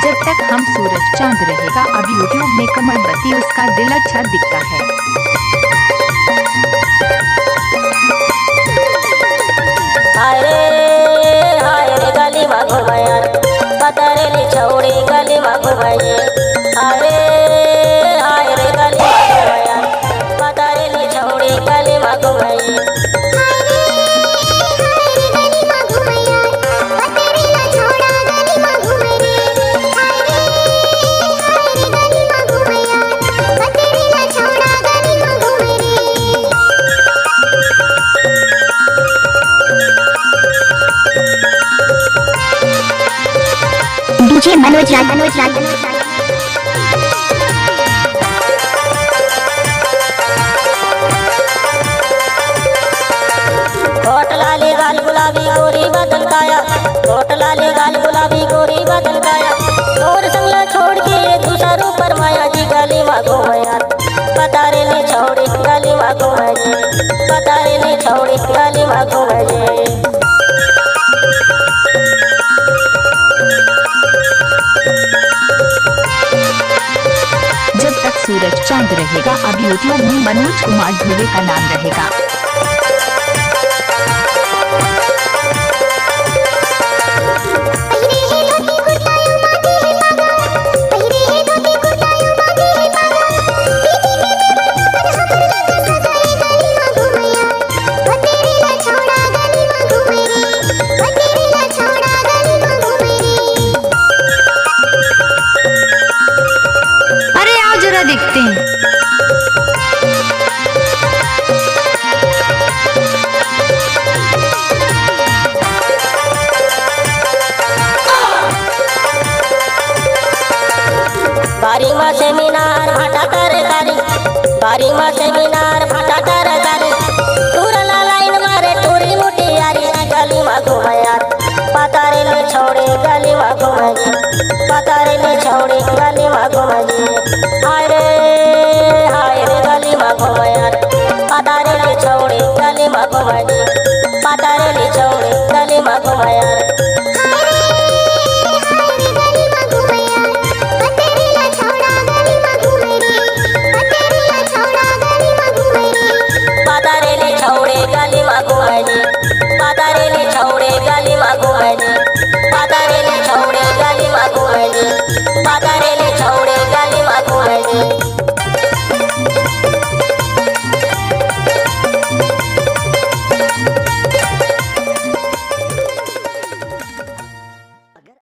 जब तक हम सूरज चांद रहेगा। अब यूट्यूब में कमल बत्ती उसका दिल अच्छा दिखता है। हाय रे गली में घुमाया पतरेली छौड़ी गली में घुमाइए। हाय रे गली में घुमाया पतरेली छौड़ी गली में घुमाइए। डीजे मनोज राज होठ लाली गाल गुलाबी गोरी बदन काया। होठ लाली गाल गुलाबी गोरी बदन काया। और संगला छोड़ के दूसरों पर माया जी गली में घुमाया पतारेली छौड़ी गली में घुमाइए। पतारेली छौड़ी गली में घुमाइए। जब तक सूरज चांद रहेगा। अब यूट्यूब में मनोज कुमार धुवे का नाम रहेगा। अरे आओ जरा देखते हैं। बारी में सेमिनार भाटा तरकारी। बारी में सेमिनार भाटा तरकारी। टूरला लाइन मारे टूरी मुटी यारी गली में घुमाया पतारेली छौड़ी गली में घुमाइए। पतारेली छौड़ी गली में घुमाइए। हाय रे गली में घुमाया पतारेली छौड़ी गली में घुमाइए। पतारेली छौड़ी गली में घुमाया।